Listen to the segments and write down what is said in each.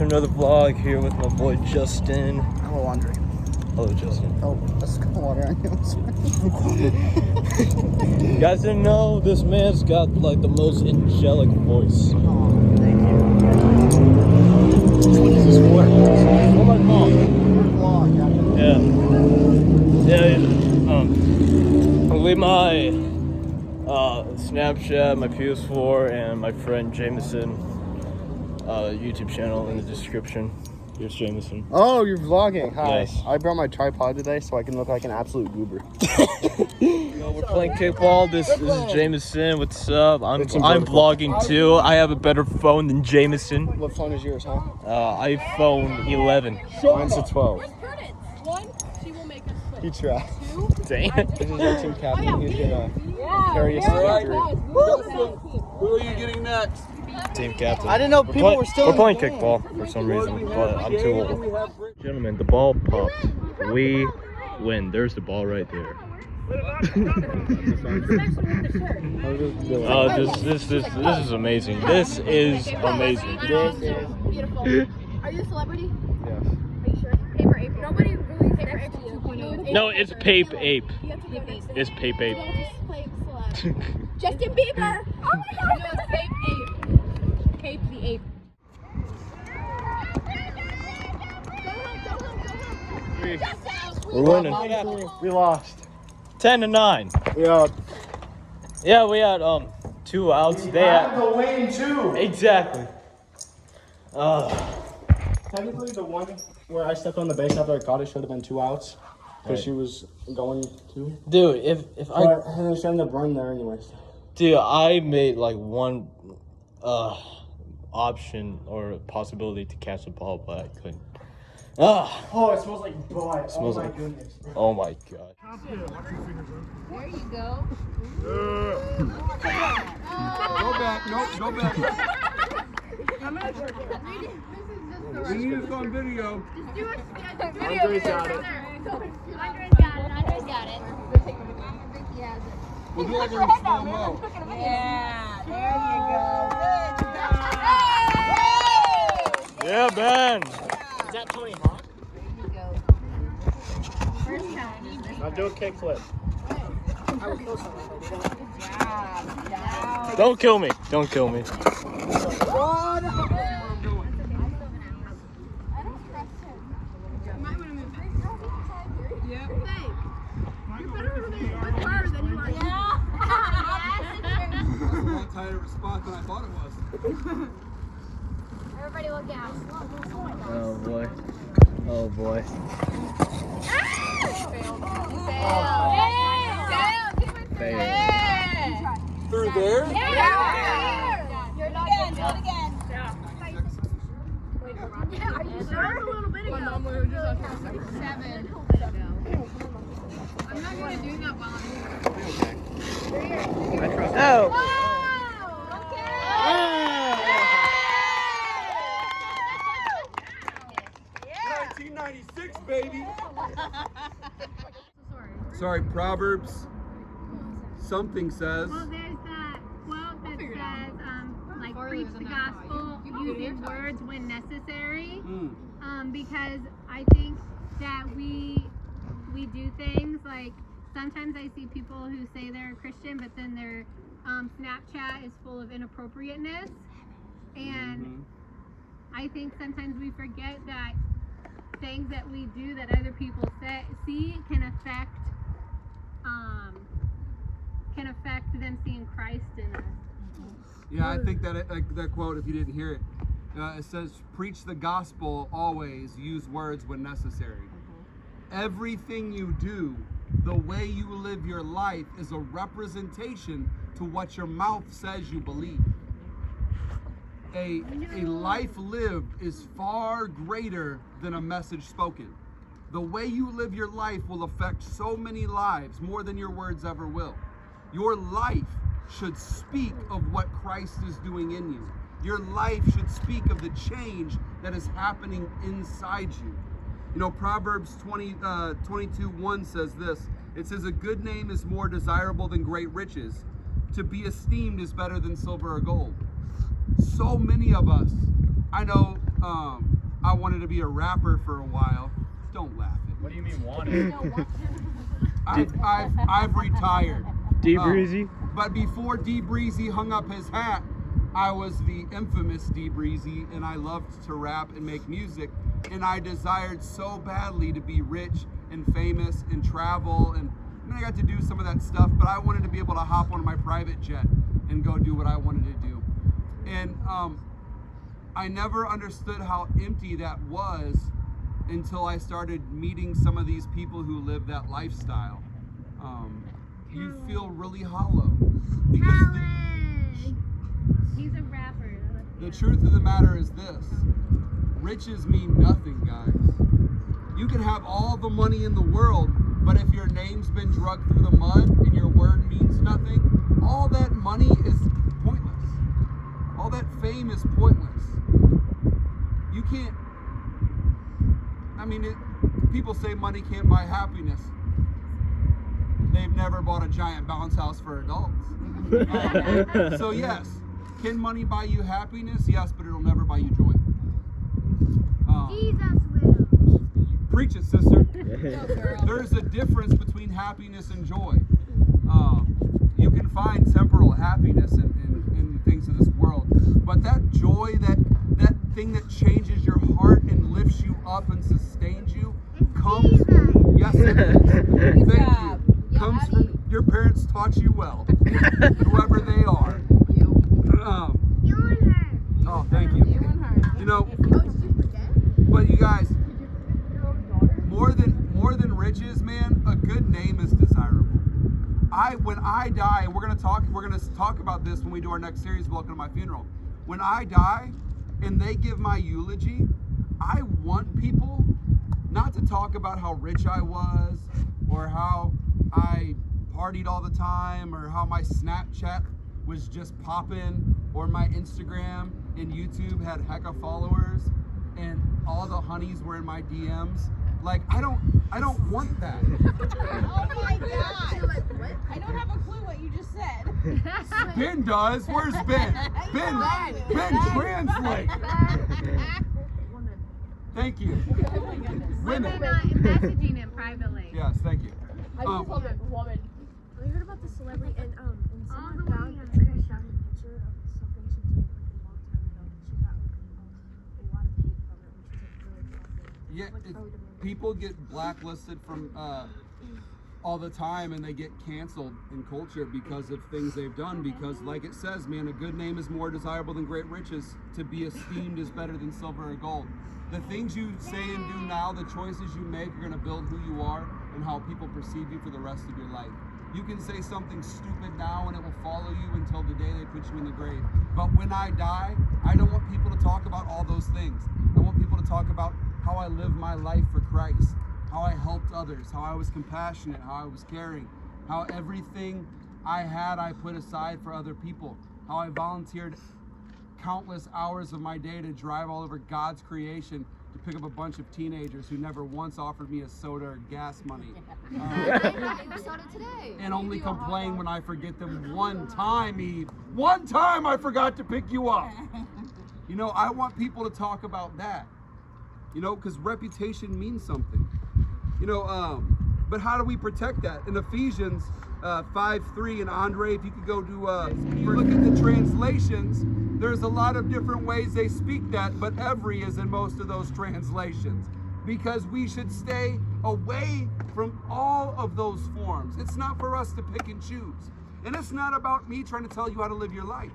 Another vlog here with my boy Justin. Hello, Andre. Hello, Justin. Oh, let's go water on you. You guys didn't know this man's got like the most angelic voice. Oh, thank you. What is this for? Oh my mom. Vlog, Yeah. I'll leave my Snapchat, my PS4, and my friend Jameson YouTube channel in the description. Here's Jameson. Oh, you're vlogging. Hi. Yes. I brought my tripod today so I can look like an absolute goober. We're playing kickball. This is Jameson. What's up? I'm It's in vlogging too. I have a better phone than Jameson. What phone is yours, huh? iPhone 11. Mine's a 12. One, she will make us split. He tried. Dang. This is our team captain. He's gonna carry us to victory. Who are you getting next? Team captain. I didn't know people were still We're in playing the game. kickball for some reason, but I'm too old. Gentlemen, the ball popped. We win. There's the ball right there. Oh, this is amazing. This is amazing. Beautiful. Are you a celebrity? Yes. Are you sure? Paper ape. Nobody really Paper ape 2.0. No, it's Pape Ape. You have to go next. It's Pape Ape. You have to play celeb. Justin Bieber. Oh my God. No, it's Pape Ape. Pape the ape. We're winning. We lost. 10-9. Yeah. Yeah, we had 2 outs. They had the lane too. exactly. Technically, the one where I stepped on the base after I caught it should have been 2 outs because she was going to. Dude, if I But I shouldn't have run there anyways. Dude, I made like one option or possibility to catch the ball, but I couldn't. Oh, it smells like butt. Smells oh my like- goodness. Oh my god. There you go. Go back. Nope, go back. We need this on video. Do a Andre's got it. Andre's got it. Andre's got it. I think he has it. We'll do like a slow mo. Yeah, there you go. Yeah, Ben. Is that Tony Hawk? First time. Now do a kickflip. Don't kill me. Don't kill me. That's a lot tighter of a spot than I thought it was. Everybody look out. Oh boy. Oh boy. Fail. Through there? You're not going to do it again. Are you sure? A little bit ago. My mom was just on 7. I'm not going to do that while I'm here. Oh. Wow! Okay. 1996, baby. Sorry, Proverbs. Something says. Well, there's that quote that says, like, preach the gospel, use your words when necessary. Because I think that we do things like sometimes I see people who say they're a Christian, but then their Snapchat is full of inappropriateness, and I think sometimes we forget that things that we do that other people see can affect them seeing Christ in us. Yeah, I think that that quote, if you didn't hear it, it says, preach the gospel always, use words when necessary. Everything you do, the way you live your life is a representation to what your mouth says you believe. A life lived is far greater than a message spoken. The way you live your life will affect so many lives more than your words ever will. Your life should speak of what Christ is doing in you. Your life should speak of the change that is happening inside you. You know, Proverbs 22:1 says this. It says, a good name is more desirable than great riches. To be esteemed is better than silver or gold. So many of us, I know I wanted to be a rapper for a while. Don't laugh at me. What do you mean wanted? I've retired. D Breezy. But before D Breezy hung up his hat, I was the infamous D Breezy, and I loved to rap and make music. And I desired so badly to be rich and famous and travel. And I mean, I got to do some of that stuff, but I wanted to be able to hop on my private jet and go do what I wanted to do. And I never understood how empty that was until I started meeting some of these people who live that lifestyle. You feel really hollow. Because He's a rapper. the truth of the matter is this. Riches mean nothing, guys. You can have all the money in the world, but if your name's been dragged through the mud and your word means nothing, all that money is pointless. All that fame is pointless. You can't, people say money can't buy happiness. They've never bought a giant bounce house for adults. So yes, can money buy you happiness? Yes, but it'll never buy you joy. Jesus will. Preach it, sister. There's a difference between happiness and joy. You can find temporal happiness in things of this world, but that joy, that thing that changes your heart and lifts you up and sustains you, comes. Yes, it is. Thank you. Comes from your parents taught you well, whoever they are. Oh, thank you. You know, but you guys, more than riches, man, a good name is desirable. When I die, and we're gonna talk about this when we do our next series, Welcome to My Funeral. When I die and they give my eulogy, I want people not to talk about how rich I was or how I partied all the time or how my Snapchat was just popping or my Instagram and YouTube had hecka followers and all the honeys were in my DMs. Like, I don't want that. Oh my god. I don't have a clue what you just said. Ben does. Where's Ben? Ben, translate. Thank you. Women messaging him privately. Yes, thank you. I just love it. Woman. I heard about the celebrity and All someone the found way a screenshot picture of something she did like a long time ago. She got like a lot of hate from it, which was like really awful. Yeah, Like, probably the people get blacklisted from all the time, and they get canceled in culture because of things they've done. Because, like it says, man, a good name is more desirable than great riches. To be esteemed is better than silver or gold. The things you say and do now, the choices you make, are going to build who you are and how people perceive you for the rest of your life. You can say something stupid now and it will follow you until the day they put you in the grave. But when I die, I don't want people to talk about all those things. I want people to talk about how I lived my life for Christ, how I helped others, how I was compassionate, how I was caring, how everything I had I put aside for other people, how I volunteered countless hours of my day to drive all over God's creation to pick up a bunch of teenagers who never once offered me a soda or gas money. And only complain when I forget them one time, Eve. One time I forgot to pick you up. You know, I want people to talk about that. You know, because reputation means something. You know, but how do we protect that? In Ephesians 5:3, and Andre, if you could go to look at the translations, there's a lot of different ways they speak that, but every is in most of those translations. Because we should stay away from all of those forms. It's not for us to pick and choose. And it's not about me trying to tell you how to live your life.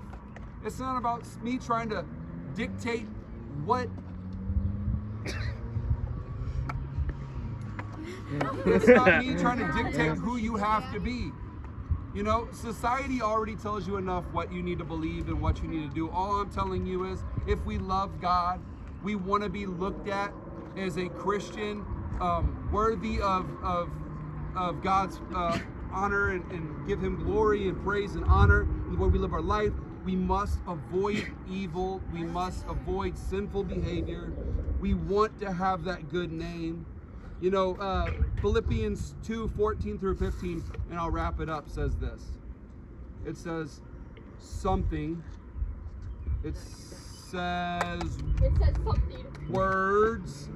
It's not about me trying to dictate what it's not me trying to dictate who you have to be. You know, society already tells you enough what you need to believe and what you need to do. All I'm telling you is, if we love God, we want to be looked at as a Christian, worthy of God's honor and give Him glory and praise and honor in the way we live our life. We must avoid evil. We must avoid sinful behavior. We want to have that good name. You know, Philippians 2:14 through 15, and I'll wrap it up, says this. It says something. It's says It says something. words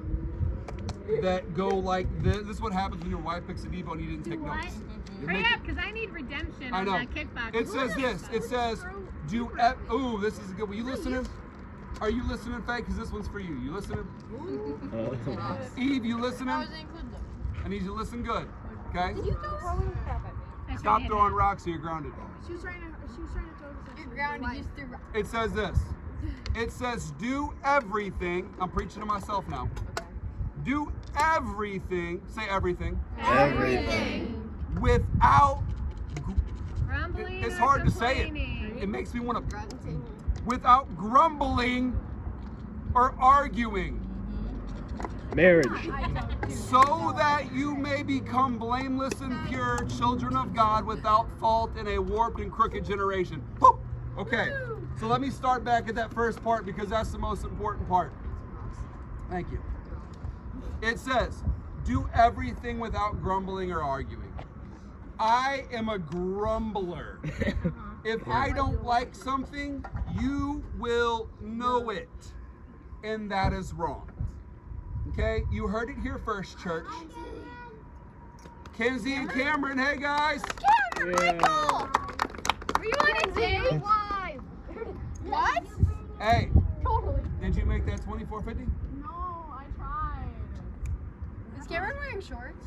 that go like this. This is what happens when your wife picks a Devo and you didn't take What? notes. You Hurry make up, because I need redemption I on know. the kickboxing. It says this. It says, ooh, this is a good one. You listening? Are you listening, Faye? Because this one's for you. You listening? Eve, you listening? I need you to listen good. Okay? Stop throwing rocks or you're grounded. She was trying to throw this. You're grounded. You threw rocks. It says this. It says, do everything. I'm preaching to myself now. Do everything. Say everything. Everything. Without. Grumbling It's or hard to say it. complaining. It makes me want to. Without grumbling or arguing. Marriage. So that you may become blameless and pure children of God without fault in a warped and crooked generation. Woo! Okay, so let me start back at that first part because that's the most important part. Thank you. It says, do everything without grumbling or arguing. I am a grumbler. If I don't like something, you will know it. And that is wrong. Okay, you heard it here first, church. Kenzie and Cameron, hey guys. Cameron, Michael. Were you on a date? What? Hey, Totally. did you make that $24.50? No, I tried. Is Cameron wearing shorts?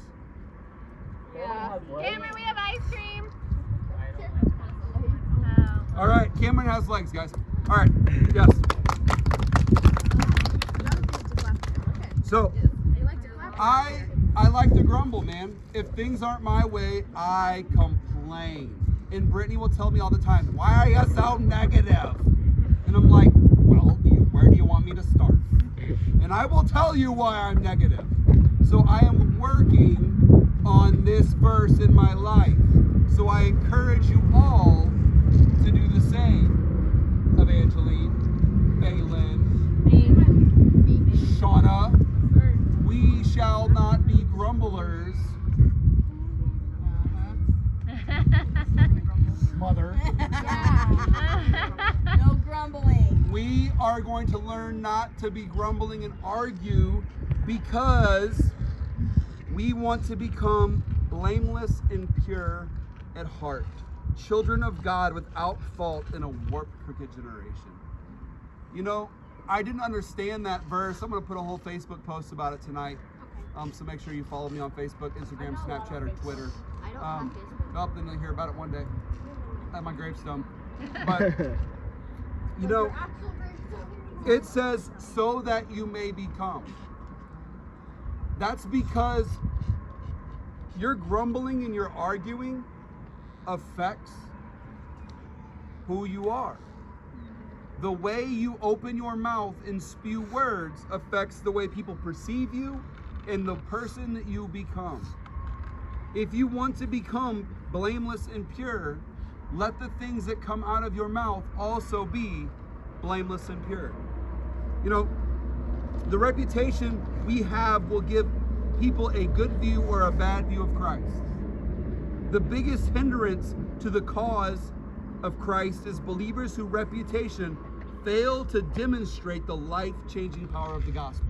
Yeah. Cameron, we have ice cream. All right, Cameron has legs, guys. All right, yes. So, I like to grumble, man. If things aren't my way, I complain. And Brittany will tell me all the time, why are you so negative? And I'm like, well, where do you want me to start? And I will tell you why I'm negative. So I am working on this verse in my life. So I encourage you all to do the same. Evangeline, Baylin, Shauna, we shall not be grumblers. Mother. No grumbling. We are going to learn not to be grumbling and argue because we want to become blameless and pure at heart. Children of God without fault in a warped, crooked generation. You know, I didn't understand that verse. I'm going to put a whole Facebook post about it tonight. So make sure you follow me on Facebook, Instagram, Snapchat, or Twitter. I don't have Facebook. Oh, then you'll hear about it one day at my gravestone. But, you know, it says, so that you may become. That's because your grumbling and your arguing affects who you are. The way you open your mouth and spew words affects the way people perceive you and the person that you become. If you want to become blameless and pure, let the things that come out of your mouth also be blameless and pure. You know, the reputation we have will give people a good view or a bad view of Christ. The biggest hindrance to the cause of Christ is believers whose reputation fail to demonstrate the life-changing power of the gospel.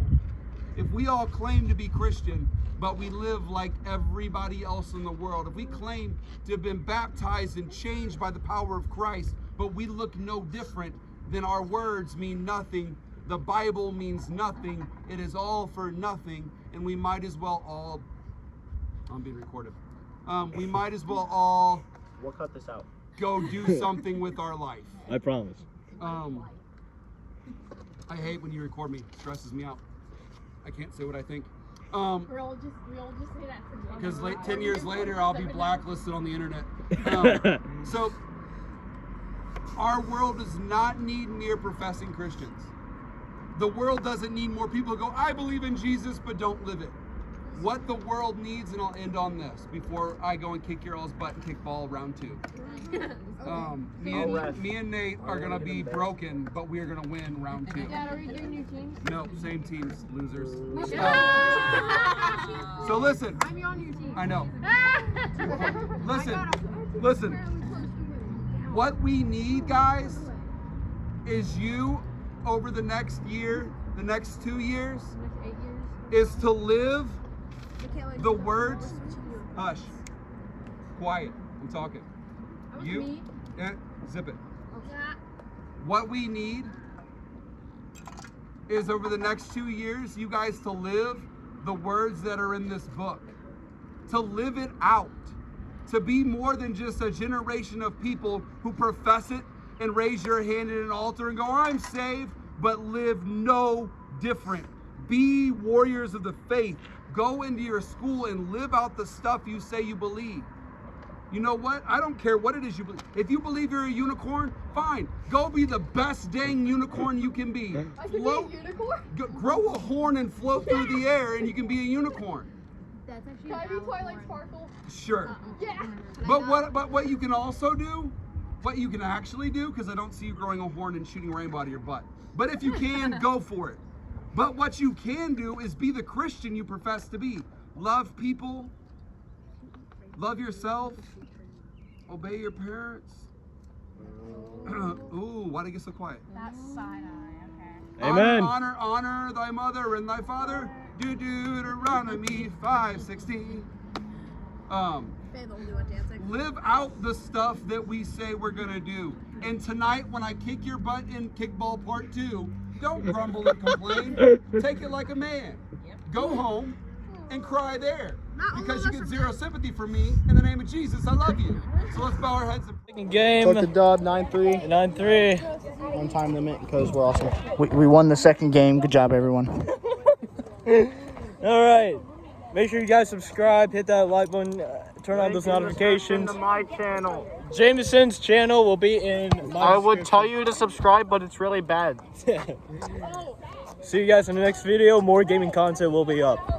If we all claim to be Christian, but we live like everybody else in the world, if we claim to have been baptized and changed by the power of Christ, but we look no different, then our words mean nothing. The Bible means nothing. It is all for nothing, and we might as well all, I'm being recorded. We might as well all We'll cut this out. go do something with our life. I promise. I hate when you record me. It stresses me out. I can't say what I think. We'll just say that for Because 10 years later, I'll be blacklisted on the internet. So, our world does not need mere professing Christians. The world doesn't need more people who go, I believe in Jesus, but don't live it. What the world needs, and I'll end on this before I go and kick your all's butt and kick ball round 2. Me and Nate are going to be broken, but we are going to win round 2. Dad, are we doing new teams? No, same teams, losers. So listen. I'm on your team. I know. Listen. What we need, guys, is you over the next year, the next 2 years, Next 8 years. is to live the words. Hush. Quiet. I'm talking. You. Zip it. What we need is over the next 2 years, you guys to live the words that are in this book. To live it out. To be more than just a generation of people who profess it and raise your hand at an altar and go, I'm saved, but live no different. Be warriors of the faith. Go into your school and live out the stuff you say you believe. You know what? I don't care what it is you believe. If you believe you're a unicorn, fine. Go be the best dang unicorn you can be. I can be a unicorn? Grow a horn and float through the air and you can be a unicorn. That's actually. Can I be Twilight Sparkle? Sure. Yeah. But what you can also do, what you can actually do, because I don't see you growing a horn and shooting a rainbow out of your butt. But if you can, go for it. But what you can do is be the Christian you profess to be. Love people. Love yourself. Obey your parents. Ooh, why'd I get so quiet? That's side-eye, okay. Amen. Honor thy mother and thy father. Deuteronomy 5:16. Live out the stuff that we say we're gonna do. And tonight, when I kick your butt in kickball part 2, don't grumble and complain. Take it like a man. Go home and cry there. Because you get zero sympathy from me. In the name of Jesus, I love you. So let's bow our heads and Second game. Took the dub 9-3. 9-3. One time limit because we're awesome. We won the second game. Good job, everyone. All right. Make sure you guys subscribe, hit that like button, turn on those notifications. To my channel. Jameson's channel will be in my I would tell you to subscribe, but it's really bad. See you guys in the next video. More gaming content will be up.